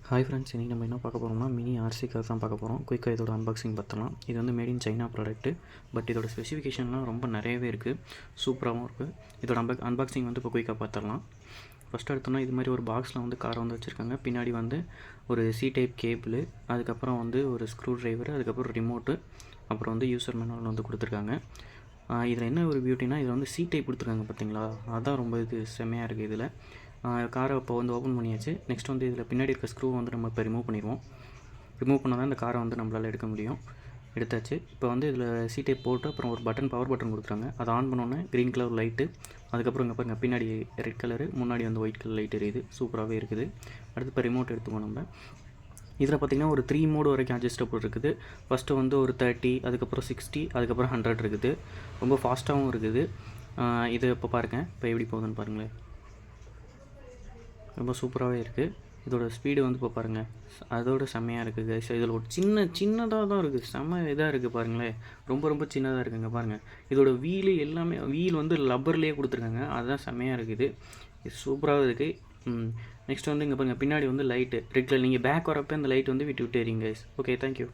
Hi friends, இன்றைக்கி நம்ம என்ன பார்க்க போகிறோம்னா மினி ஆர்சி கார் தான் பார்க்க போகிறோம். குயிக்காக இதோட அன்பாக்சிங் பார்த்தலாம். இது வந்து made in China product. But இதோட ஸ்பெசிஃபிகேஷன்லாம் ரொம்ப நிறையவே இருக்குது, சூப்பராகவும் இருக்குது. இதோட அன்பாக்சிங் வந்து இப்போ குயிக்காக பார்த்துடலாம். ஃபஸ்ட்டு எடுத்தோன்னா இது மாதிரி ஒரு பாக்ஸில் வந்து காரை வந்து வச்சுருக்காங்க. பின்னாடி வந்து ஒரு சி டைப் கேபிள், அதுக்கப்புறம் வந்து ஒரு ஸ்க்ரூ ட்ரைவர், அதுக்கப்புறம் ரிமோட்டு, அப்புறம் வந்து யூசர் மேனுவல் வந்து கொடுத்துருக்காங்க. இதில் என்ன ஒரு பியூட்டினா, இதில் வந்து சி டைப் கொடுத்துருக்காங்க பார்த்தீங்களா, அதுதான் ரொம்ப இது செம்மையாக இருக்குது. இதில் காரை இப்போ வந்து ஓப்பன் பண்ணியாச்சு. நெக்ஸ்ட் வந்து இதில் பின்னாடி இருக்க ஸ்க்ரூ வந்து நம்ம இப்போ ரிமூவ் பண்ணிடுவோம். ரிமூவ் பண்ணால் தான் இந்த காரை வந்து நம்மளால் எடுக்க முடியும். எடுத்தாச்சு. இப்போ வந்து இதில் சி டைப் போட்டு அப்புறம் ஒரு பவர் பட்டன் கொடுத்துருக்காங்க. அதை ஆன் பண்ணோன்னே க்ரீன் கலர் லைட்டு, அதுக்கப்புறம் இங்கே பாருங்கள் பின்னாடி ரெட் கலரு, முன்னாடி வந்து ஒயிட் கலர் லைட் எரியுது. சூப்பராகவே இருக்குது. அடுத்து இப்போ ரிமோட் எடுத்துக்கோ. நம்ம இதில் பார்த்திங்கன்னா ஒரு 3 மோடு வரைக்கும் அட்ஜஸ்டபிள் இருக்குது. ஃபஸ்ட்டு வந்து ஒரு 30, அதுக்கப்புறம் 60, அதுக்கப்புறம் 100 இருக்குது. ரொம்ப ஃபாஸ்ட்டாகவும் இருக்குது. இது இப்போ பாருங்கள், இப்போ எப்படி போகுதுன்னு பாருங்களேன். ரொம்ப சூப்பராகவே இருக்குது. இதோட ஸ்பீடு வந்து இப்போ பாருங்கள், அதோட செம்மையாக இருக்குது கைஸ். இதில் ஒரு சின்னதாக தான் இருக்குது, செம்ம இதாக இருக்குது பாருங்களேன். ரொம்ப சின்னதாக இருக்குங்க பாருங்கள். இதோட வீலு எல்லாமே, வீல் வந்து லப்பர்லேயே கொடுத்துருக்காங்க, அதுதான் செம்மையாக இருக்குது. இது சூப்பராக இருக்குது. நெக்ஸ்ட் வந்து இங்கே பாருங்கள், பின்னாடி வந்து லைட்டு ரெட் கலர். நீங்கள் பேக் வரப்போ இந்த லைட் வந்து விட்டு எறிங்க கைஸ். Okay, thank you.